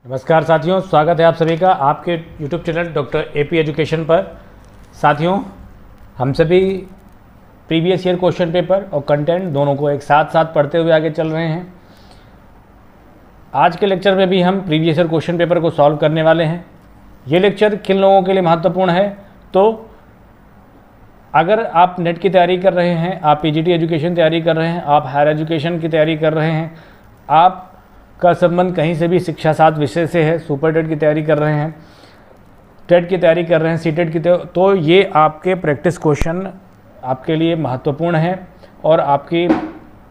नमस्कार साथियों, स्वागत है आप सभी का आपके YouTube channel doctor AP education पर। साथियों, हम सभी प्रीवियस ईयर क्वेश्चन पेपर और कंटेंट दोनों को एक साथ साथ पढ़ते हुए आगे चल रहे हैं। आज के लेक्चर में भी हम प्रीवियस ईयर क्वेश्चन पेपर को सॉल्व करने वाले हैं। ये लेक्चर किन लोगों के लिए महत्वपूर्ण है, तो अगर आप नेट की तैयारी कर रहे हैं, आप पीजीटी एजुकेशन तैयारी कर रहे हैं, आप हायर एजुकेशन की तैयारी कर रहे हैं, आप का संबंध कहीं से भी शिक्षा शास्त्र विषय से है, सुपर टेट की तैयारी कर रहे हैं, टेट की तैयारी कर रहे हैं, सीटेट की तो ये आपके प्रैक्टिस क्वेश्चन आपके लिए महत्वपूर्ण है और आपकी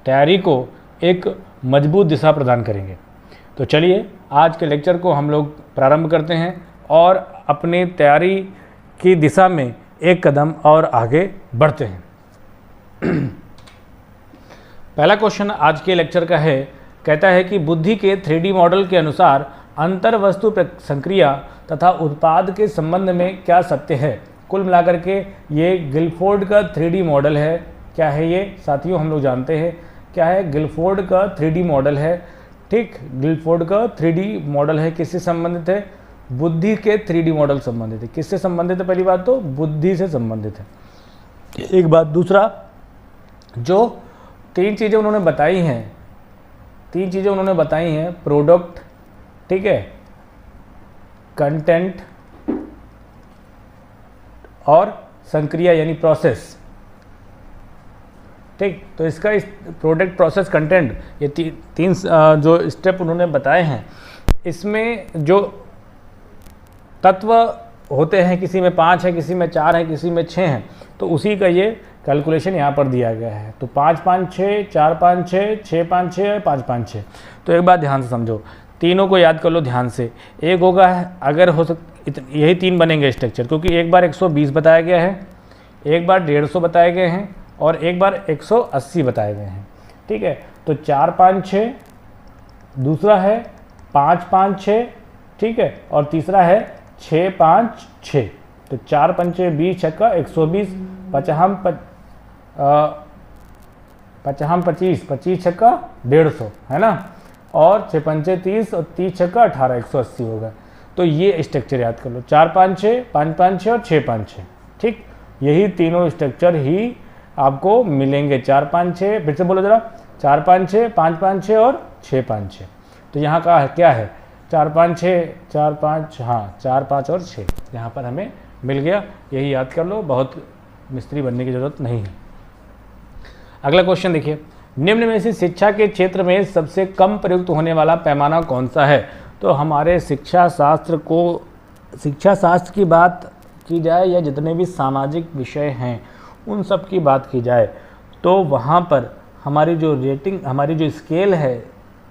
तैयारी को एक मजबूत दिशा प्रदान करेंगे। तो चलिए आज के लेक्चर को हम लोग प्रारंभ करते हैं और अपनी तैयारी की दिशा में एक कदम और आगे बढ़ते हैं। पहला क्वेश्चन आज के लेक्चर का है, कहता है कि बुद्धि के 3D मॉडल के अनुसार अंतर वस्तु संक्रिया तथा उत्पाद के संबंध में क्या सत्य है। कुल मिलाकर के ये गिलफोर्ड का 3D मॉडल है। क्या है ये साथियों, हम लोग जानते हैं क्या है। गिलफोर्ड का 3D मॉडल है। ठीक, गिलफोर्ड का 3D मॉडल है। किससे संबंधित है? बुद्धि के 3D मॉडल संबंधित है। किससे संबंधित है? पहली बात तो बुद्धि से संबंधित है, एक बात। दूसरा, जो तीन चीज़ें उन्होंने बताई हैं, प्रोडक्ट, ठीक है, कंटेंट और संक्रिया यानी प्रोसेस। ठीक, तो इसका इस प्रोडक्ट, प्रोसेस, कंटेंट, ये तीन जो स्टेप उन्होंने बताए हैं, इसमें जो तत्व होते हैं, किसी में 5 है, किसी में 4 है, किसी में 6 हैं, तो उसी का ये कैलकुलेशन यहाँ पर दिया गया है। तो 5 5 6, 4 5 6, 6 5 6 और 5 5 6। तो एक बात ध्यान से समझो, तीनों को याद कर लो ध्यान से। एक होगा, अगर हो यही 3 बनेंगे स्ट्रक्चर, क्योंकि एक बार 120 बताया गया है, एक बार 150 बताए गए हैं और एक बार 180 बताए गए हैं। ठीक है, तो 4 5 6, दूसरा है 5 5 6, ठीक है, और तीसरा है 6 5 6। तो 4 पंचे 20 छक्का 120, 55 25, 25 छक्का 150, है ना, और 6 पंचे 30 और 30 छक्का 18, 180 होगा। तो ये स्ट्रक्चर याद कर लो, 4 5 6, 5 5 6 और 6 5 6। ठीक, यही तीनों स्ट्रक्चर ही आपको मिलेंगे। 4 5 6, फिर से बोलो जरा, 4 5 6, 5 5 6 और 6 5 6। तो यहाँ का है क्या है, 4 5 6, 4 5, हाँ 4 5 और 6 यहाँ पर हमें मिल गया। यही याद कर लो, बहुत मिस्त्री बनने की ज़रूरत नहीं है। अगला क्वेश्चन देखिए, निम्न में से शिक्षा के क्षेत्र में सबसे कम प्रयुक्त होने वाला पैमाना कौन सा है। तो हमारे शिक्षा शास्त्र की बात की जाए या जितने भी सामाजिक विषय हैं उन सब की बात की जाए, तो वहाँ पर हमारी जो रेटिंग, हमारी जो स्केल है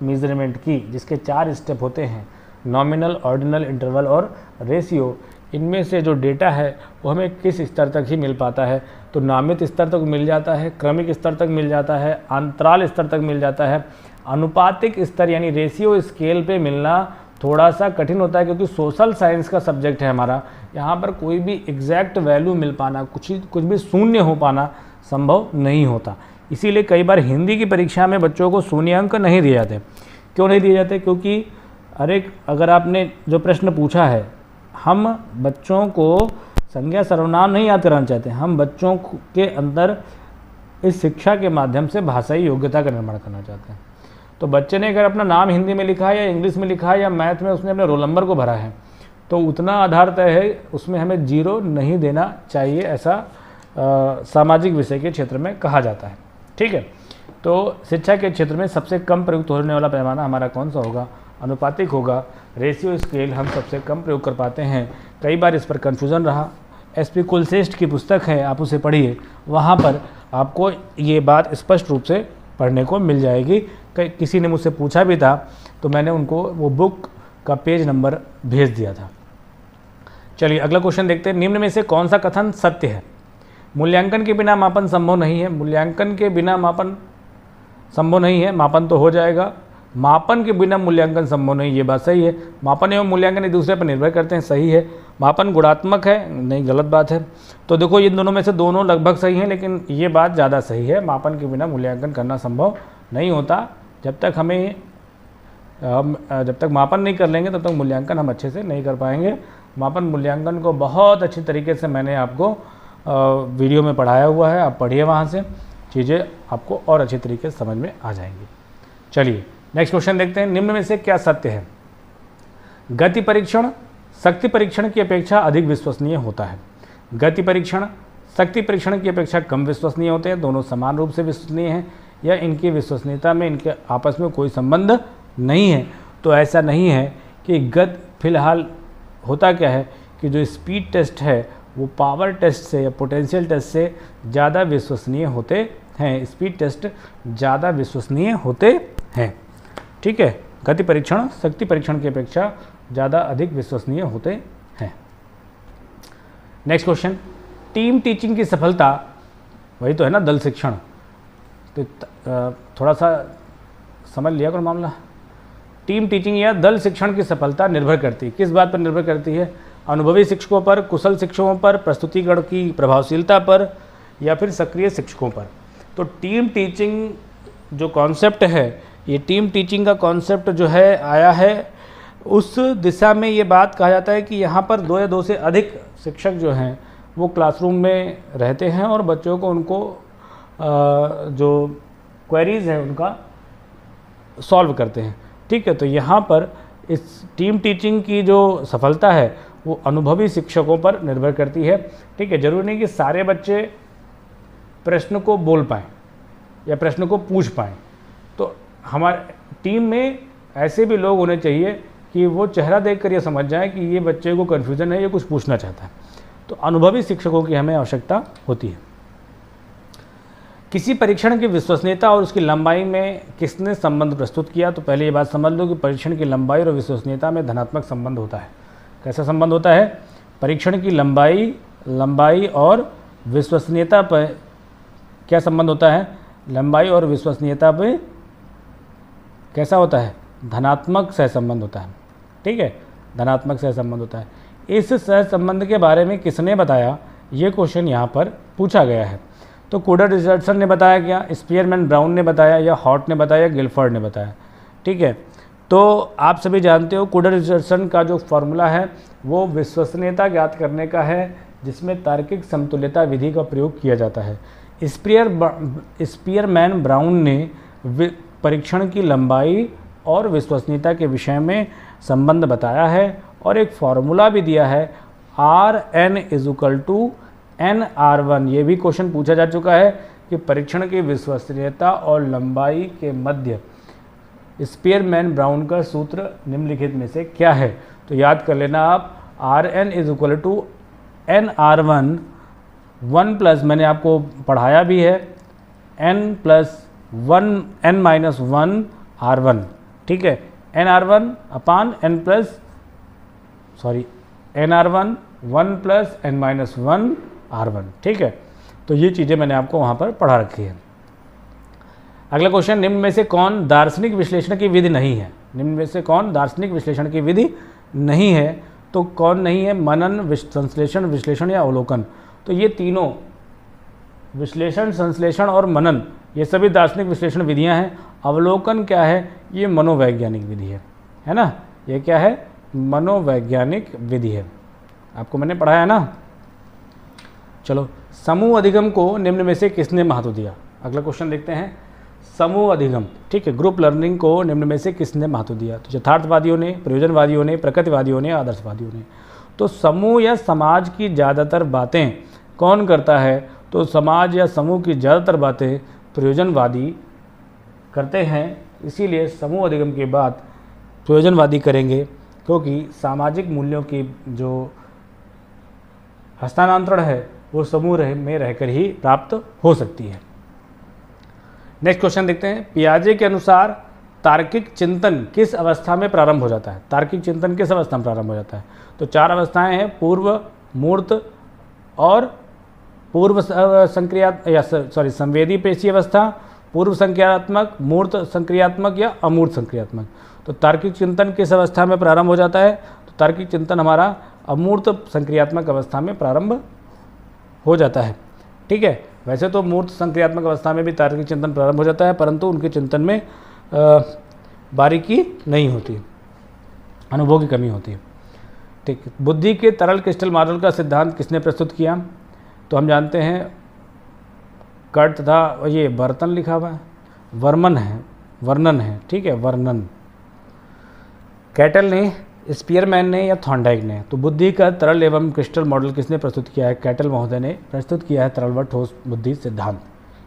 मेजरमेंट की, जिसके 4 स्टेप होते हैं, नॉमिनल, ऑर्डिनल, इंटरवल और रेशियो, इनमें से जो डेटा है वो हमें किस स्तर तक ही मिल पाता है। तो नामित स्तर तक मिल जाता है, क्रमिक स्तर तक मिल जाता है, अंतराल स्तर तक मिल जाता है। अनुपातिक स्तर यानी रेशियो स्केल पे मिलना थोड़ा सा कठिन होता है, क्योंकि सोशल साइंस का सब्जेक्ट है हमारा। यहाँ पर कोई भी एग्जैक्ट वैल्यू मिल पाना, कुछ भी शून्य हो पाना संभव नहीं होता। इसीलिए कई बार हिंदी की परीक्षा में बच्चों को शून्य अंक नहीं दिए जाते। क्यों नहीं दिए जाते? क्योंकि अगर आपने जो प्रश्न पूछा है, हम बच्चों को संज्ञा सर्वनाम नहीं याद कराना चाहते, हम बच्चों के अंदर इस शिक्षा के माध्यम से भाषाई योग्यता का निर्माण करना चाहते हैं। तो बच्चे ने अगर अपना नाम हिंदी में लिखा है या इंग्लिश में लिखा है या मैथ में उसने अपने रोल नंबर को भरा है, तो उतना आधार तय है, उसमें हमें 0 नहीं देना चाहिए, ऐसा सामाजिक विषय के क्षेत्र में कहा जाता है। ठीक है, तो शिक्षा के क्षेत्र में सबसे कम प्रयुक्त होने वाला पैमाना हमारा कौन सा होगा? अनुपातिक होगा। रेशियो स्केल हम सबसे कम प्रयोग कर पाते हैं। कई बार इस पर कन्फ्यूज़न रहा। SP कुलश्रेष्ठ की पुस्तक है, आप उसे पढ़िए, वहाँ पर आपको ये बात स्पष्ट रूप से पढ़ने को मिल जाएगी। किसी ने मुझसे पूछा भी था, तो मैंने उनको वो बुक का पेज नंबर भेज दिया था। चलिए अगला क्वेश्चन देखते हैं, निम्न में से कौन सा कथन सत्य है। मूल्यांकन के बिना मापन संभव नहीं है। मूल्यांकन के बिना मापन संभव नहीं है, मापन तो हो जाएगा। मापन के बिना मूल्यांकन संभव नहीं, ये बात सही है। मापन एवं मूल्यांकन एक दूसरे पर निर्भर करते हैं, सही है। मापन गुणात्मक है, नहीं, गलत बात है। तो देखो, ये दोनों में से दोनों लगभग सही हैं, लेकिन ये बात ज़्यादा सही है। मापन के बिना मूल्यांकन करना संभव नहीं होता। जब तक हमें हम जब तक मापन नहीं कर लेंगे तब तक मूल्यांकन हम अच्छे से नहीं कर पाएंगे। मापन मूल्यांकन को बहुत अच्छी तरीके से मैंने आपको वीडियो में पढ़ाया हुआ है, आप पढ़िए, वहाँ से चीज़ें आपको और अच्छी तरीके से समझ में आ जाएंगी। चलिए नेक्स्ट क्वेश्चन देखते हैं। निम्न में से क्या सत्य है? गति परीक्षण शक्ति परीक्षण की अपेक्षा अधिक विश्वसनीय होता है। गति परीक्षण शक्ति परीक्षण की अपेक्षा कम विश्वसनीय होते हैं। दोनों समान रूप से विश्वसनीय हैं या इनकी विश्वसनीयता में इनके आपस में कोई संबंध नहीं है? तो ऐसा नहीं है कि फिलहाल होता क्या है कि जो स्पीड टेस्ट है वो पावर टेस्ट से या पोटेंशियल टेस्ट से ज़्यादा विश्वसनीय होते हैं। स्पीड टेस्ट ज़्यादा विश्वसनीय होते हैं। ठीक है, गति परीक्षण शक्ति परीक्षण की अपेक्षा ज़्यादा अधिक विश्वसनीय होते हैं। नेक्स्ट क्वेश्चन, टीम टीचिंग की सफलता, वही तो है ना दल शिक्षण, तो थोड़ा सा समझ लिया करो मामला। टीम टीचिंग या दल शिक्षण की सफलता निर्भर करती है, किस बात पर निर्भर करती है? अनुभवी शिक्षकों पर, कुशल शिक्षकों पर, प्रस्तुतिकरण की प्रभावशीलता पर, या फिर सक्रिय शिक्षकों पर। तो टीम टीचिंग जो कॉन्सेप्ट है, ये टीम टीचिंग का कॉन्सेप्ट जो है आया है उस दिशा में ये बात कहा जाता है कि यहाँ पर 2 या 2 से अधिक शिक्षक जो हैं वो क्लासरूम में रहते हैं और बच्चों को उनको जो क्वेरीज हैं उनका सॉल्व करते हैं। ठीक है, तो यहाँ पर इस टीम टीचिंग की जो सफलता है वो अनुभवी शिक्षकों पर निर्भर करती है। ठीक है, जरूरी नहीं कि सारे बच्चे प्रश्न को बोल पाएँ या प्रश्न को पूछ पाएँ। तो हमारे टीम में ऐसे भी लोग होने चाहिए कि वो चेहरा देखकर ये समझ जाए कि ये बच्चे को कन्फ्यूज़न है, ये कुछ पूछना चाहता है। तो अनुभवी शिक्षकों की हमें आवश्यकता होती है। किसी परीक्षण की विश्वसनीयता और उसकी लंबाई में किसने संबंध प्रस्तुत किया? तो पहले ये बात समझ लो कि परीक्षण की लंबाई और विश्वसनीयता में धनात्मक संबंध होता है। कैसा संबंध होता है? परीक्षण की लंबाई और विश्वसनीयता पर क्या संबंध होता है? लंबाई और विश्वसनीयता पे कैसा होता है? धनात्मक सहसंबंध होता है। ठीक है, धनात्मक सहसंबंध होता है। इस सहसंबंध के बारे में किसने बताया? ये क्वेश्चन यहाँ पर पूछा गया है। तो कूडर रिचर्डसन ने बताया क्या, स्पीयरमैन ब्राउन ने बताया, या हॉट ने बताया, गिलफर्ड ने बताया? ठीक है, तो आप सभी जानते हो कूडर रिचर्डसन का जो फॉर्मूला है वो विश्वसनीयता ज्ञात करने का है, जिसमें तार्किक समतुल्यता विधि का प्रयोग किया जाता है। स्पीयरमैन ब्राउन ने परीक्षण की लंबाई और विश्वसनीयता के विषय में संबंध बताया है और एक फॉर्मूला भी दिया है, Rn=nr1। ये भी क्वेश्चन पूछा जा चुका है कि परीक्षण की विश्वसनीयता और लंबाई के मध्य स्पीयरमैन ब्राउन का सूत्र निम्नलिखित में से क्या है? तो याद कर लेना आप, Rn=nr1 1 प्लस, मैंने आपको पढ़ाया भी है, n - 1 r1। ठीक है, nr1 nr1 1 plus n - 1 r1। ठीक है, तो ये चीज़ें मैंने आपको वहाँ पर पढ़ा रखी है। अगला क्वेश्चन, निम्न में से कौन दार्शनिक विश्लेषण की विधि नहीं है? निम्न में से कौन दार्शनिक विश्लेषण की विधि नहीं है? तो कौन नहीं है? मनन, संश्लेषण, विश्लेषण या अवलोकन। तो ये तीनों, विश्लेषण, संश्लेषण और मनन, ये सभी दार्शनिक विश्लेषण विधियां हैं। अवलोकन क्या है? ये मनोवैज्ञानिक विधि है ना? ये क्या है? मनोवैज्ञानिक विधि है। आपको मैंने पढ़ाया ना। चलो, समूह अधिगम को निम्न में से किसने महत्व दिया? अगला क्वेश्चन देखते हैं, समूह अधिगम। ठीक है, ग्रुप लर्निंग को निम्न में से किसने महत्व दिया? तो यथार्थवादियों ने, प्रयोजनवादियों ने, प्रकृतिवादियों ने, आदर्शवादियों ने। तो समूह या समाज की ज़्यादातर बातें कौन करता है? तो समाज या समूह की ज़्यादातर बातें प्रयोजनवादी करते हैं, इसीलिए समूह अधिगम के बाद प्रयोजनवादी करेंगे, क्योंकि सामाजिक मूल्यों की जो हस्तांतरण है वो समूह में रहकर ही प्राप्त हो सकती है। नेक्स्ट क्वेश्चन देखते हैं, पियाजे के अनुसार तार्किक चिंतन किस अवस्था में प्रारंभ हो जाता है? तार्किक चिंतन किस अवस्था में प्रारंभ हो जाता है? तो 4 अवस्थाएं हैं, पूर्व, मूर्त और संवेदी पेशी अवस्था, पूर्व संक्रियात्मक, मूर्त संक्रियात्मक या अमूर्त संक्रियात्मक। तो तार्किक चिंतन किस अवस्था में प्रारंभ हो जाता है? तो तार्किक चिंतन हमारा अमूर्त संक्रियात्मक अवस्था में प्रारंभ हो जाता है। ठीक है, वैसे तो मूर्त संक्रियात्मक अवस्था में भी तार्किक चिंतन प्रारंभ हो जाता है, परंतु उनके चिंतन में बारीकी नहीं होती, अनुभव की कमी होती है। ठीक, बुद्धि के तरल क्रिस्टल मॉडल का सिद्धांत किसने प्रस्तुत किया? तो हम जानते हैं कट तथा ये बर्तन लिखा हुआ है, वर्णन है, ठीक है, वर्णन। कैटल ने, स्पीयरमैन ने या थॉर्नडाइक ने? तो बुद्धि का तरल एवं क्रिस्टल मॉडल किसने प्रस्तुत किया है? कैटल महोदय ने प्रस्तुत किया है तरल व ठोस बुद्धि सिद्धांत।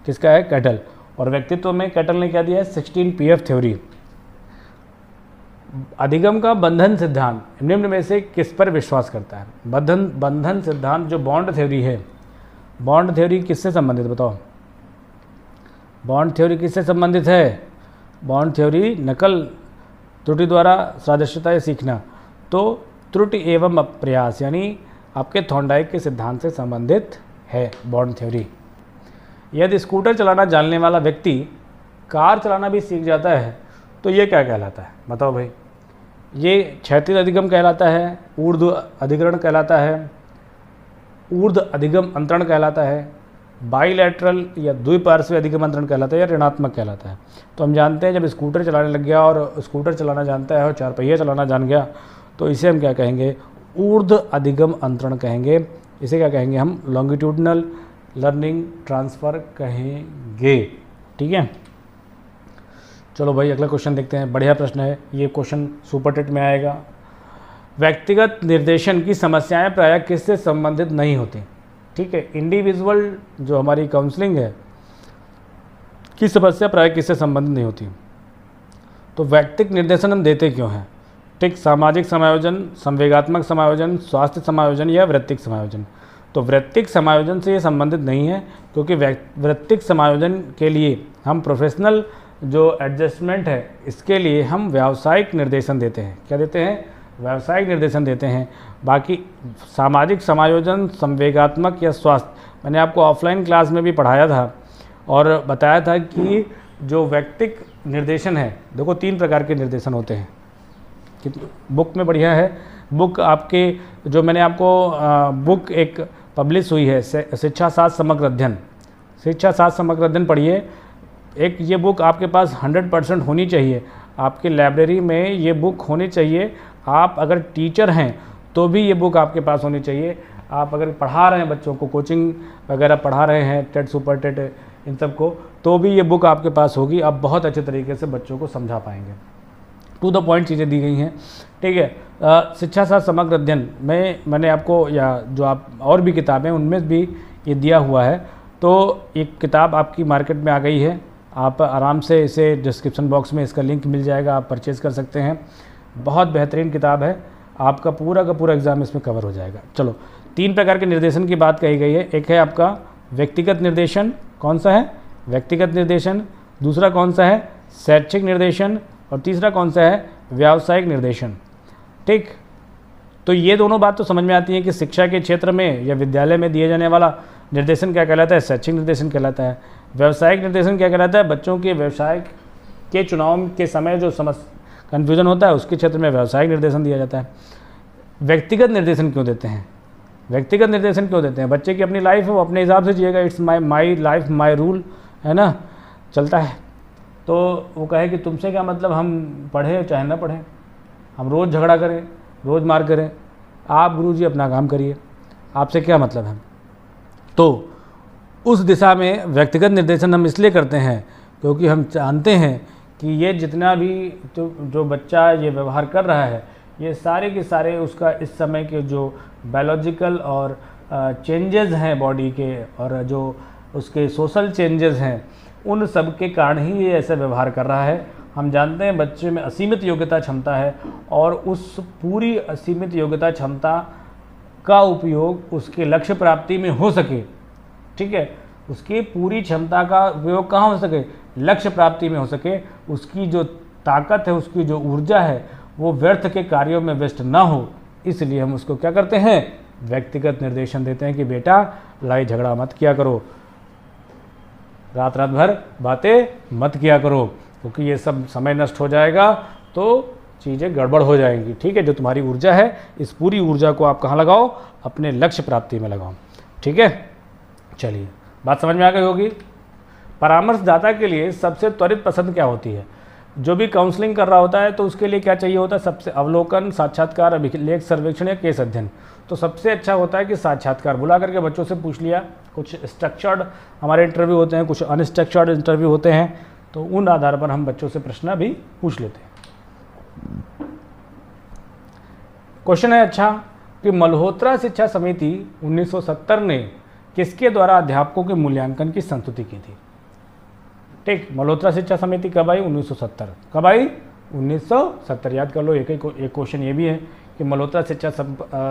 किसका है? कैटल। और व्यक्तित्व में कैटल ने क्या दिया है? 16 PF थ्योरी। अधिगम का बंधन सिद्धांत निम्न में से किस पर विश्वास करता है? बंधन सिद्धांत जो बॉन्ड थ्योरी है, बॉन्ड थ्योरी किससे संबंधित बताओ? बॉन्ड थ्योरी किससे संबंधित है? बॉन्ड थ्योरी नकल त्रुटि द्वारा सादृश्यता या सीखना, तो त्रुटि एवं प्रयास यानी आपके थॉर्नडाइक के सिद्धांत से संबंधित है बॉन्ड थ्योरी। यदि स्कूटर चलाना जानने वाला व्यक्ति कार चलाना भी सीख जाता है तो ये क्या कहलाता है? बताओ भाई। ये क्षैतिज अधिगम कहलाता है, ऊर्ध्व अधिकरण कहलाता है, ऊर्ध्व अधिगम अंतरण कहलाता है, बाईलैटरल या द्विपार्श्वीय अधिगम अंतरण कहलाता है, या ऋणात्मक कहलाता है। तो हम जानते हैं जब स्कूटर चलाने लग गया और स्कूटर चलाना जानता है और 4 पहिया चलाना जान गया तो इसे हम क्या कहेंगे? ऊर्ध्व अधिगम अंतरण कहेंगे। इसे क्या कहेंगे हम? लॉन्गिट्यूडनल लर्निंग ट्रांसफ़र कहेंगे। ठीक है, चलो भाई अगला क्वेश्चन देखते हैं। बढ़िया प्रश्न है ये, क्वेश्चन सुपर टेट में आएगा। व्यक्तिगत निर्देशन की समस्याएं प्रायः किससे संबंधित नहीं होती? ठीक है, इंडिविजुअल जो हमारी काउंसलिंग है की समस्या प्रायः किससे संबंधित नहीं होती? तो व्यक्तिगत निर्देशन हम देते क्यों हैं? ठीक, सामाजिक समायोजन, संवेगात्मक समायोजन, स्वास्थ्य समायोजन या वृत्तिक समायोजन? तो वृत्तिक समायोजन से ये संबंधित नहीं है, क्योंकि वृत्तिक समायोजन के लिए हम प्रोफेशनल जो एडजस्टमेंट है इसके लिए हम व्यावसायिक निर्देशन देते हैं। क्या देते हैं? व्यावसायिक निर्देशन देते हैं। बाकी सामाजिक समायोजन, संवेगात्मक या स्वास्थ्य, मैंने आपको ऑफलाइन क्लास में भी पढ़ाया था और बताया था कि जो व्यक्तिक निर्देशन है, देखो 3 प्रकार के निर्देशन होते हैं। बुक में बढ़िया है, बुक आपके जो मैंने आपको बुक एक पब्लिश हुई है, शिक्षा शास्त्र समग्र अध्ययन, शिक्षा शास्त्र समग्र अध्ययन पढ़िए। एक ये बुक आपके पास 100% होनी चाहिए, आपके लाइब्रेरी में ये बुक होनी चाहिए। आप अगर टीचर हैं तो भी ये बुक आपके पास होनी चाहिए। आप अगर पढ़ा रहे हैं बच्चों को, कोचिंग वगैरह पढ़ा रहे हैं, टेट सुपर टेट इन सब को, तो भी ये बुक आपके पास होगी। आप बहुत अच्छे तरीके से बच्चों को समझा पाएंगे। टू द पॉइंट चीज़ें दी गई हैं। ठीक है, शिक्षा शास्त्र समग्र अध्ययन में मैंने आपको, या जो आप और भी किताबें उनमें भी ये दिया हुआ है। तो एक किताब आपकी मार्केट में आ गई है, आप आराम से इसे डिस्क्रिप्शन बॉक्स में इसका लिंक मिल जाएगा, आप परचेज़ कर सकते हैं। बहुत बेहतरीन किताब है, आपका पूरा का पूरा एग्ज़ाम इसमें कवर हो जाएगा। चलो, 3 प्रकार के निर्देशन की बात कही गई है। एक है आपका व्यक्तिगत निर्देशन, कौन सा है? व्यक्तिगत निर्देशन। दूसरा कौन सा है? शैक्षिक निर्देशन। और तीसरा कौन सा है? व्यावसायिक निर्देशन। ठीक, तो ये दोनों बात तो समझ में आती है कि शिक्षा के क्षेत्र में या विद्यालय में दिए जाने वाला निर्देशन क्या कहलाता है? शैक्षिक निर्देशन कहलाता है। व्यावसायिक निर्देशन क्या कहलाता है? बच्चों के व्यवसाय के चुनाव के समय जो कन्फ्यूजन होता है उसके क्षेत्र में व्यावसायिक निर्देशन दिया जाता है। व्यक्तिगत निर्देशन क्यों देते हैं? व्यक्तिगत निर्देशन क्यों देते हैं? बच्चे की अपनी लाइफ है, वो अपने हिसाब से जिएगा। It's my life my rule, है ना, चलता है। तो वो कहे कि तुमसे क्या मतलब, हम पढ़े चाहे ना पढ़ें, हम रोज़ झगड़ा करें, रोज़ मार करें, आप गुरुजी अपना काम करिए, आपसे क्या मतलब है? तो उस दिशा में व्यक्तिगत निर्देशन हम इसलिए करते हैं क्योंकि हम जानते हैं कि ये जितना भी जो बच्चा ये व्यवहार कर रहा है, ये सारे के सारे उसका इस समय के जो बायोलॉजिकल और चेंजेस हैं बॉडी के, और जो उसके सोशल चेंजेस हैं, उन सब के कारण ही ये ऐसा व्यवहार कर रहा है। हम जानते हैं बच्चे में असीमित योग्यता क्षमता है, और उस पूरी असीमित योग्यता क्षमता का उपयोग उसके लक्ष्य प्राप्ति में हो सके। ठीक है, उसकी पूरी क्षमता का उपयोग कहाँ हो सके? लक्ष्य प्राप्ति में हो सके। उसकी जो ताकत है, उसकी जो ऊर्जा है, वो व्यर्थ के कार्यों में व्यस्त ना हो, इसलिए हम उसको क्या करते हैं? व्यक्तिगत निर्देशन देते हैं कि बेटा लड़ाई झगड़ा मत किया करो, रात रात भर बातें मत किया करो, क्योंकि ये सब समय नष्ट हो जाएगा तो चीज़ें गड़बड़ हो जाएंगी। ठीक है, जो तुम्हारी ऊर्जा है, इस पूरी ऊर्जा को आप कहाँ लगाओ? अपने लक्ष्य प्राप्ति में लगाओ। ठीक है, चलिए बात समझ में आ गई होगी। परामर्शदाता के लिए सबसे त्वरित पसंद क्या होती है? जो भी काउंसलिंग कर रहा होता है तो उसके लिए क्या चाहिए होता है, सबसे अवलोकन, साक्षात्कार, अभिलेख सर्वेक्षण या केस अध्ययन। तो सबसे अच्छा होता है कि साक्षात्कार, बुला करके बच्चों से पूछ लिया। कुछ स्ट्रक्चर्ड हमारे इंटरव्यू होते हैं, कुछ अनस्ट्रक्चर्ड इंटरव्यू होते हैं, तो उन आधार पर हम बच्चों से प्रश्न भी पूछ लेते हैं। क्वेश्चन है अच्छा कि मल्होत्रा शिक्षा समिति 1970 ने किसके द्वारा अध्यापकों के मूल्यांकन की संस्तुति की थी। ठीक, मल्होत्रा शिक्षा समिति कब आई, 1970। कब आई, 1970। याद कर लो, एक क्वेश्चन ये भी है कि मल्होत्रा शिक्षा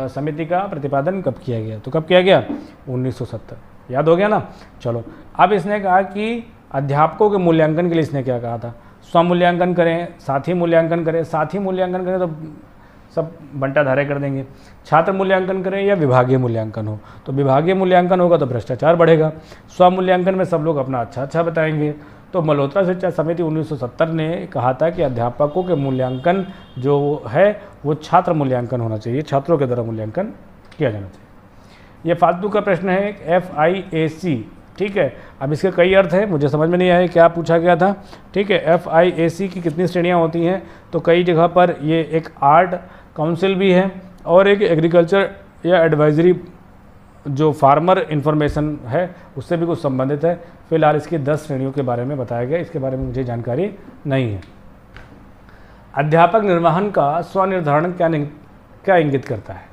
समिति का प्रतिपादन कब किया गया। तो कब किया गया, 1970। याद हो गया ना। चलो, अब इसने कहा कि अध्यापकों के मूल्यांकन के लिए इसने क्या कहा था, स्वमूल्यांकन करें, साथी मूल्यांकन करें। साथी मूल्यांकन करें तो सब बंटा धारे कर देंगे। छात्र मूल्यांकन करें या विभागीय मूल्यांकन हो, तो विभागीय मूल्यांकन होगा तो भ्रष्टाचार बढ़ेगा। स्वमूल्यांकन में सब लोग अपना अच्छा बताएंगे। तो मल्होत्रा शिक्षा समिति 1970 ने कहा था कि अध्यापकों के मूल्यांकन जो है वो छात्र मूल्यांकन होना चाहिए, छात्रों के द्वारा मूल्यांकन किया जाना चाहिए। ये फालतू का प्रश्न है, FIAC। ठीक है, अब इसके कई अर्थ हैं, मुझे समझ में नहीं आया क्या पूछा गया था। ठीक है, FIAC की कितनी श्रेणियां होती हैं, तो कई जगह पर ये एक आर्ट काउंसिल भी है और एक एग्रीकल्चर या एडवाइजरी जो फार्मर इंफॉर्मेशन है उससे भी कुछ संबंधित है। फिलहाल इसकी 10 श्रेणियों के बारे में बताया गया, इसके बारे में मुझे जानकारी नहीं है। अध्यापक निर्वहन का स्वनिर्धारण क्या इंगित करता है।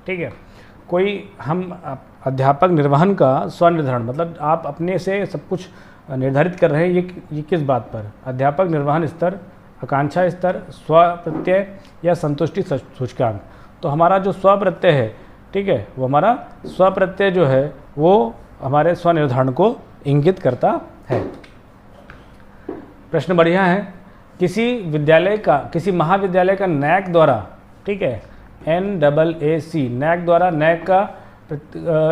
ठीक है, कोई हम अध्यापक निर्वहन का स्वनिर्धारण मतलब आप अपने से सब कुछ निर्धारित कर रहे हैं, ये किस बात पर, अध्यापक निर्वहन स्तर, आकांक्षा स्तर, स्वप्रत्यय या संतुष्टि सूचकांक। तो हमारा जो स्वप्रत्यय है, ठीक है, वो हमारा स्वप्रत्यय जो है वो हमारे स्वनिर्धारण को इंगित करता है। प्रश्न बढ़िया है। किसी महाविद्यालय का NAAC द्वारा, ठीक है, NAAC NAAC द्वारा, NAAC का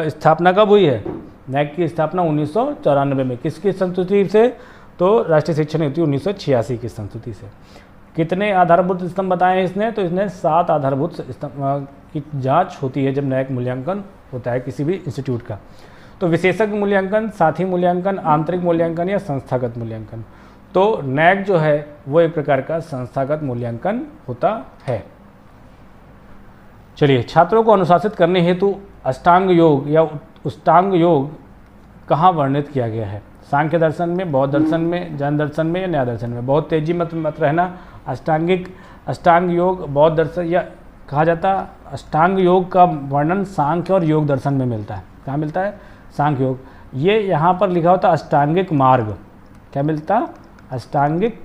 स्थापना कब हुई है, NAAC की स्थापना 1994 में। किसकी संस्तुति से, तो राष्ट्रीय शिक्षा नीति 1986 की संस्तुति से। कितने आधारभूत स्तंभ बताए हैं इसने, तो इसने 7 आधारभूत स्तंभ की जांच होती है जब NAAC मूल्यांकन होता है किसी भी इंस्टीट्यूट का। तो विशेषज्ञ मूल्यांकन, साथी मूल्यांकन, आंतरिक मूल्यांकन या संस्थागत मूल्यांकन। तो NAAC जो है वो एक प्रकार का संस्थागत मूल्यांकन होता है। चलिए, छात्रों को अनुशासित करने हेतु अष्टांग योग या अष्टांग योग कहाँ वर्णित किया गया है। सांख्य दर्शन में, बौद्ध दर्शन में, जैन दर्शन में या न्याय दर्शन में। बहुत तेजी मत रहना। अष्टांग योग बौद्ध दर्शन या कहा जाता, अष्टांग योग का वर्णन सांख्य और योग दर्शन में मिलता है। कहाँ मिलता है, सांख्य योग। ये यहाँ पर लिखा होता अष्टांगिक मार्ग। क्या मिलता, अष्टांगिक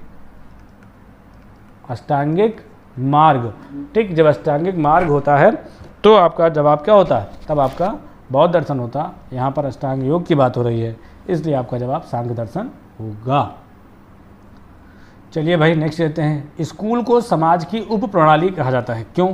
मार्ग। ठीक, जब अष्टांगिक मार्ग होता है तो आपका जवाब क्या होता है, तब आपका बौद्ध दर्शन होता। यहाँ पर अष्टांग योग की बात हो रही है, इसलिए आपका जवाब सांख्य दर्शन होगा। चलिए भाई, नेक्स्ट लेते हैं। स्कूल को समाज की उप प्रणाली कहा जाता है। क्यों,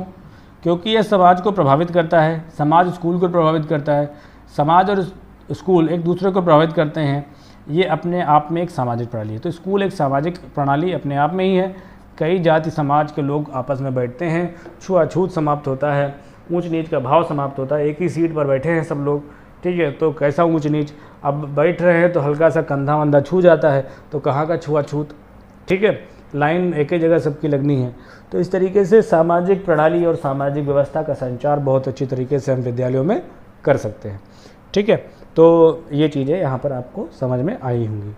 क्योंकि यह समाज को प्रभावित करता है, समाज स्कूल को प्रभावित करता है, समाज और स्कूल एक दूसरे को प्रभावित करते हैं। ये अपने आप में एक सामाजिक प्रणाली है। तो स्कूल एक सामाजिक प्रणाली अपने आप में ही है। कई जाति समाज के लोग आपस में बैठते हैं, छुआछूत समाप्त होता है, ऊंच नीच का भाव समाप्त होता है। एक ही सीट पर बैठे हैं सब लोग, ठीक है, तो कैसा ऊंच नीच, अब बैठ रहे हैं तो हल्का सा कंधा वंधा छू जाता है, तो कहाँ का छुआछूत, ठीक है, लाइन एक ही जगह सबकी लगनी है। तो इस तरीके से सामाजिक प्रणाली और सामाजिक व्यवस्था का संचार बहुत अच्छी तरीके से हम विद्यालयों में कर सकते हैं। ठीक है, तो ये चीज़ें यहाँ पर आपको समझ में आई होंगी।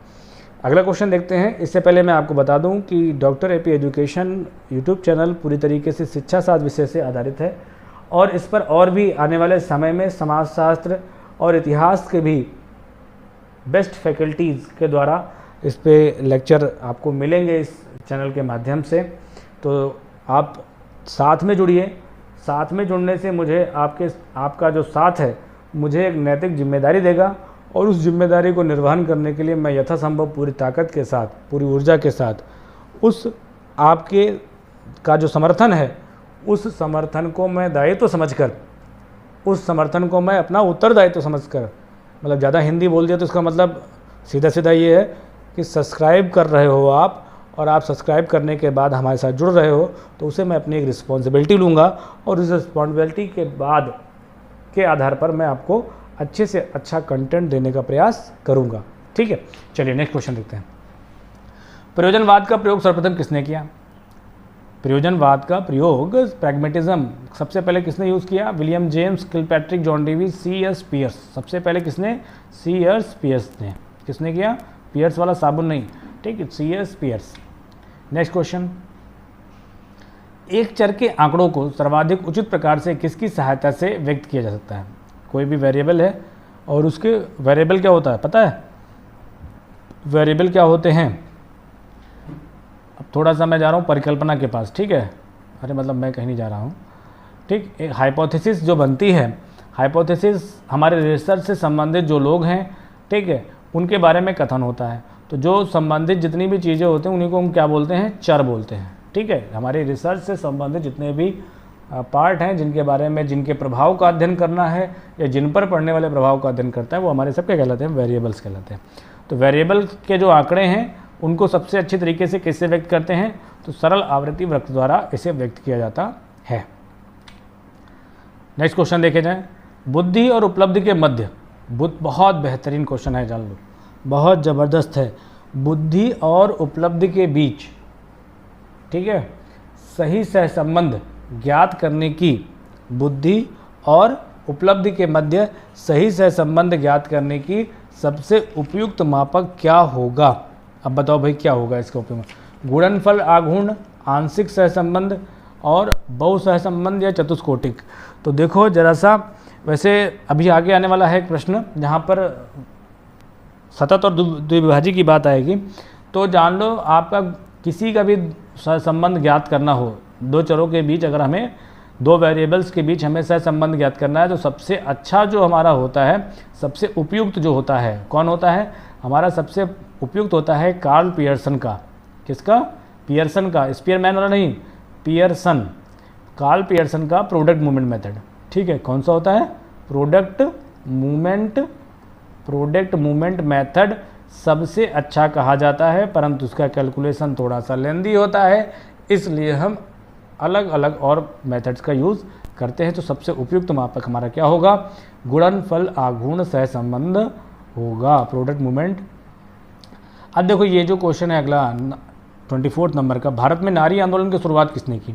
अगला क्वेश्चन देखते हैं। इससे पहले मैं आपको बता दूं कि doctor AP education YouTube channel पूरी तरीके से शिक्षा शास्त्र विषय से आधारित है और इस पर और भी आने वाले समय में समाजशास्त्र और इतिहास के भी बेस्ट फैकल्टीज़ के द्वारा इस पे लेक्चर आपको मिलेंगे इस चैनल के माध्यम से। तो आप साथ में जुड़िए। साथ में जुड़ने से मुझे आपका जो साथ है मुझे एक नैतिक जिम्मेदारी देगा और उस जिम्मेदारी को निर्वहन करने के लिए मैं यथासंभव पूरी ताकत के साथ, पूरी ऊर्जा के साथ उस आपके का जो समर्थन है, उस समर्थन को मैं दायित्व समझकर, उस समर्थन को मैं अपना उत्तरदायित्व समझकर, मतलब ज़्यादा हिंदी बोल दिया तो इसका मतलब सीधा सीधा ये है कि सब्सक्राइब कर रहे हो आप, और आप सब्सक्राइब करने के बाद हमारे साथ जुड़ रहे हो, तो उसे मैं अपनी एक रिस्पॉन्सिबिलिटी लूँगा और उस रिस्पॉन्सिबिलिटी के बाद के आधार पर मैं आपको अच्छे से अच्छा कंटेंट देने का प्रयास करूंगा। ठीक है, चलिए नेक्स्ट क्वेश्चन देखते हैं। प्रयोजनवाद का प्रयोग सर्वप्रथम किसने किया? प्रयोजनवाद का प्रयोग, प्रैग्मेटिज्म, सबसे पहले किसने यूज़ किया? William James, Kilpatrick, John Dewey, C.S. Peirce. सबसे पहले किसने? C.S. पियर्स ने। किसने किया? पियर्स वाला साबुन नहीं, ठीक है, C.S. पियर्स। नेक्स्ट क्वेश्चन, एक चर के आंकड़ों को सर्वाधिक उचित प्रकार से किसकी सहायता से व्यक्त किया जा सकता है? कोई भी वेरिएबल है और उसके वेरिएबल क्या होता है पता है? वेरिएबल क्या होते हैं? अब थोड़ा सा मैं जा रहा हूँ परिकल्पना के पास, ठीक है, अरे मतलब मैं कहीं नहीं जा रहा हूँ, ठीक। एक हाइपोथेसिस जो बनती है, हाइपोथेसिस हमारे रिसर्च से संबंधित जो लोग हैं, ठीक है, उनके बारे में कथन होता है। तो जो संबंधित जितनी भी चीज़ें होती हैं उन्हीं को हम क्या बोलते हैं? चर बोलते हैं, ठीक है। हमारे रिसर्च से संबंधित जितने भी पार्ट हैं, जिनके बारे में, जिनके प्रभाव का अध्ययन करना है या जिन पर पड़ने वाले प्रभाव का अध्ययन करता है, वो हमारे सब क्या कहलाते हैं? वेरिएबल्स कहलाते हैं। तो वेरिएबल के जो आंकड़े हैं उनको सबसे अच्छी तरीके से किससे व्यक्त करते हैं? तो सरल आवर्ती वृत्त द्वारा इसे व्यक्त किया जाता है। नेक्स्ट क्वेश्चन देखे जाए, बुद्धि और उपलब्धि के मध्य, बहुत बेहतरीन क्वेश्चन है, जान लो, बहुत ज़बरदस्त है। बुद्धि और उपलब्धि के बीच, ठीक है, सही सहसंबंध ज्ञात करने की, बुद्धि और उपलब्धि के मध्य सही सहसंबंध ज्ञात करने की सबसे उपयुक्त मापक क्या होगा? अब बताओ भाई क्या होगा इसका उपयोग? गुणनफल, आघूर्ण, आंशिक सहसंबंध और बहु सहसंबंध या चतुष्कोटिक? तो देखो जरा सा, वैसे अभी आगे आने वाला है एक प्रश्न जहाँ पर सतत और द्विभाजी की बात आएगी। तो जान लो, आपका किसी का भी सहसंबंध ज्ञात करना हो, दो चरों के बीच, अगर हमें दो वेरिएबल्स के बीच हमें सहसंबंध ज्ञात करना है, तो सबसे अच्छा जो हमारा होता है, सबसे उपयुक्त जो होता है, कौन होता है? हमारा सबसे उपयुक्त होता है कार्ल पियर्सन का। किसका? पियर्सन का, स्पीयरमैन वाला नहीं, पियर्सन, कार्ल पियर्सन का प्रोडक्ट मूवमेंट मेथड, ठीक है। कौन सा होता है? प्रोडक्ट मूवमेंट मेथड सबसे अच्छा कहा जाता है, परंतु उसका कैलकुलेशन थोड़ा सा लेंदी होता है, इसलिए हम अलग अलग और मेथड्स का यूज़ करते हैं। तो सबसे उपयुक्त मापक हमारा क्या होगा? गुणनफल आघूर्ण सहसंबंध होगा, प्रोडक्ट मूवमेंट। अब देखो ये जो क्वेश्चन है अगला 24 नंबर का, भारत में नारी आंदोलन की शुरुआत किसने की?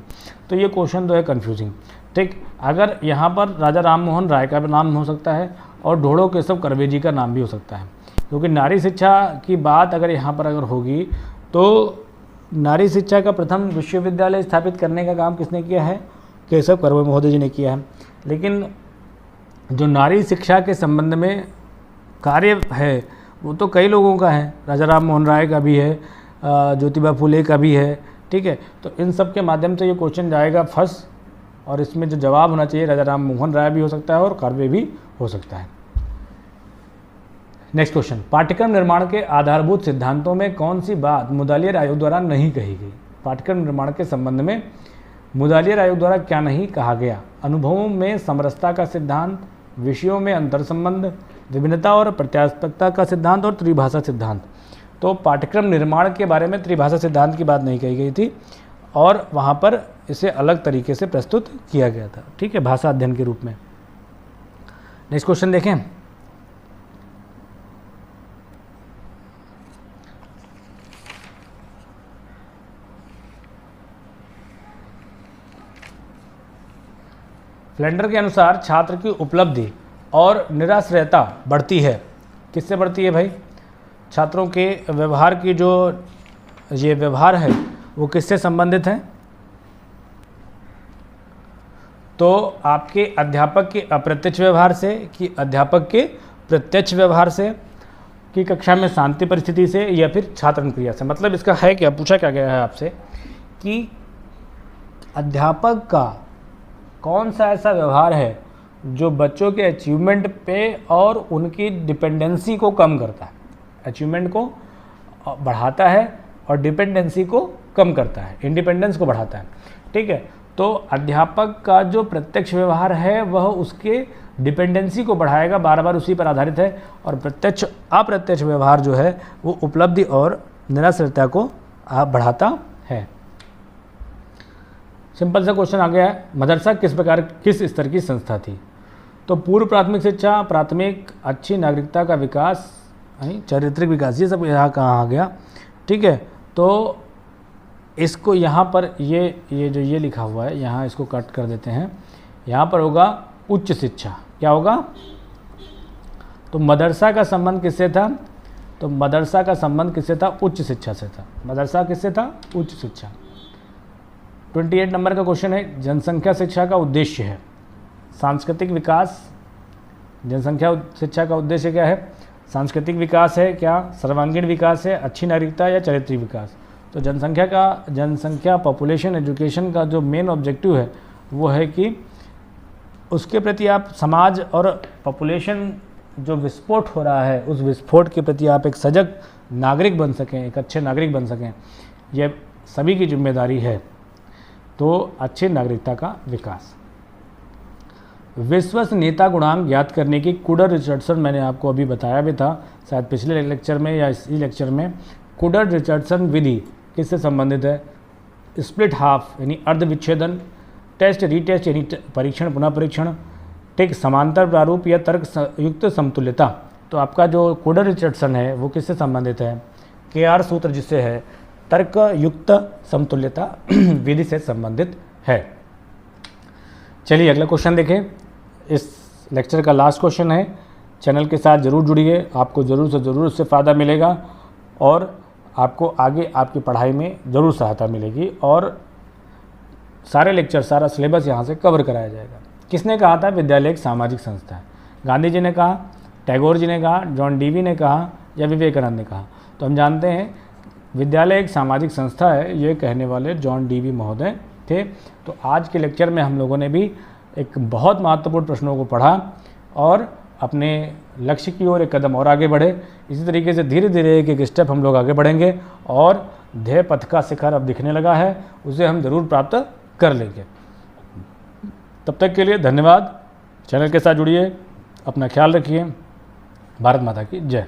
तो ये क्वेश्चन तो है कन्फ्यूजिंग, ठीक। अगर यहाँ पर राजा राम मोहन राय का भी नाम हो सकता है और ढोड़ो केशव कर्वे जी का नाम भी हो सकता है, क्योंकि नारी शिक्षा की बात अगर यहाँ पर अगर होगी तो नारी शिक्षा का प्रथम विश्वविद्यालय स्थापित करने का काम किसने किया है? केशव कर्वे महोदय जी ने किया है। लेकिन जो नारी शिक्षा के संबंध में कार्य है वो तो कई लोगों का है, राजा राम मोहन राय का भी है, ज्योतिबा फुले का भी है, ठीक है। तो इन सब के माध्यम से ये क्वेश्चन जाएगा फर्स्ट, और इसमें जो जवाब होना चाहिए राजा राम मोहन राय भी हो सकता है और कर्वे भी हो सकता है। नेक्स्ट क्वेश्चन, पाठ्यक्रम निर्माण के आधारभूत सिद्धांतों में कौन सी बात मुदालियर आयोग द्वारा नहीं कही गई? पाठ्यक्रम निर्माण के संबंध में मुदालियर आयोग द्वारा क्या नहीं कहा गया? अनुभवों में समरसता का सिद्धांत, विषयों में अंतर संबंध, विभिन्नता और प्रत्यास्थता का सिद्धांत और त्रिभाषा सिद्धांत। तो पाठ्यक्रम निर्माण के बारे में त्रिभाषा सिद्धांत की बात नहीं कही गई थी और वहाँ पर इसे अलग तरीके से प्रस्तुत किया गया था, ठीक है, भाषा अध्ययन के रूप में। नेक्स्ट क्वेश्चन देखें, फ्लेंडर के अनुसार छात्र की उपलब्धि और निराश्रयता बढ़ती है, किससे बढ़ती है भाई? छात्रों के व्यवहार की जो ये व्यवहार है वो किससे संबंधित है? तो आपके अध्यापक के अप्रत्यक्ष व्यवहार से, कि अध्यापक के प्रत्यक्ष व्यवहार से, कि कक्षा में शांति परिस्थिति से, या फिर छात्र क्रिया से? मतलब इसका है क्या, पूछा क्या गया है आपसे कि अध्यापक का कौन सा ऐसा व्यवहार है जो बच्चों के अचीवमेंट पे और उनकी डिपेंडेंसी को कम करता है? अचीवमेंट को बढ़ाता है और डिपेंडेंसी को कम करता है, इंडिपेंडेंस को बढ़ाता है, ठीक है। तो अध्यापक का जो प्रत्यक्ष व्यवहार है वह उसके डिपेंडेंसी को बढ़ाएगा, बार बार उसी पर आधारित है, और प्रत्यक्ष अप्रत्यक्ष व्यवहार जो है वो उपलब्धि और निराश्रयता को बढ़ाता है। सिंपल सा क्वेश्चन आ गया है, मदरसा किस स्तर की संस्था थी? तो पूर्व प्राथमिक शिक्षा, प्राथमिक, अच्छी नागरिकता का विकास, चारित्रिक विकास, ये सब यहाँ कहाँ आ गया, ठीक है। तो इसको यहाँ पर ये जो ये लिखा हुआ है यहाँ इसको कट कर देते हैं। यहाँ पर होगा उच्च शिक्षा। क्या होगा? तो मदरसा का संबंध किससे था? तो मदरसा का संबंध किससे था? उच्च शिक्षा से था। मदरसा किससे था? उच्च शिक्षा। 28 नंबर का क्वेश्चन है, जनसंख्या शिक्षा का उद्देश्य है सांस्कृतिक विकास। जनसंख्या शिक्षा का उद्देश्य क्या है? सांस्कृतिक विकास है, क्या सर्वांगीण विकास है, अच्छी नागरिकता या चारित्रिक विकास। तो जनसंख्या पॉपुलेशन एजुकेशन का जो मेन ऑब्जेक्टिव है वो है कि उसके प्रति आप समाज और पॉपुलेशन जो विस्फोट हो रहा है उस विस्फोट के प्रति आप एक सजग नागरिक बन सकें, एक अच्छे नागरिक बन सकें, यह सभी की जिम्मेदारी है। तो अच्छी नागरिकता का विकास। विश्वसनीयता गुणांक ज्ञात करने की कुडर रिचर्डसन, मैंने आपको अभी बताया भी था शायद पिछले लेक्चर में या इसी लेक्चर में। कुडर रिचर्डसन विधि किससे संबंधित है? स्प्लिट हाफ यानी अर्ध विच्छेदन, टेस्ट रीटेस्ट यानी परीक्षण पुनः परीक्षण, ठीक समांतर प्रारूप या तर्क युक्त समतुल्यता। तो आपका जो कुडर रिचर्डसन है वो किससे संबंधित है? KR सूत्र जिससे है तर्क युक्त समतुल्यता विधि से संबंधित है। चलिए अगला क्वेश्चन देखें। इस लेक्चर का लास्ट क्वेश्चन है। चैनल के साथ ज़रूर जुड़िए, आपको ज़रूर से ज़रूर इससे फ़ायदा मिलेगा और आपको आगे आपकी पढ़ाई में ज़रूर सहायता मिलेगी और सारे लेक्चर सारा सिलेबस यहाँ से कवर कराया जाएगा। किसने कहा था विद्यालय एक सामाजिक संस्था है? गांधी जी ने कहा, टैगोर जी ने कहा, जॉन डीवी ने कहा या विवेकानंद ने कहा? तो हम जानते हैं विद्यालय एक सामाजिक संस्था है, ये कहने वाले जॉन डीवी महोदय थे। तो आज के लेक्चर में हम लोगों ने भी एक बहुत महत्वपूर्ण प्रश्नों को पढ़ा और अपने लक्ष्य की ओर एक कदम और आगे बढ़े। इसी तरीके से धीरे धीरे एक एक स्टेप हम लोग आगे बढ़ेंगे और ध्येय पथ का शिखर अब दिखने लगा है, उसे हम ज़रूर प्राप्त कर लेंगे। तब तक के लिए धन्यवाद। चैनल के साथ जुड़िए, अपना ख्याल रखिए। भारत माता की जय।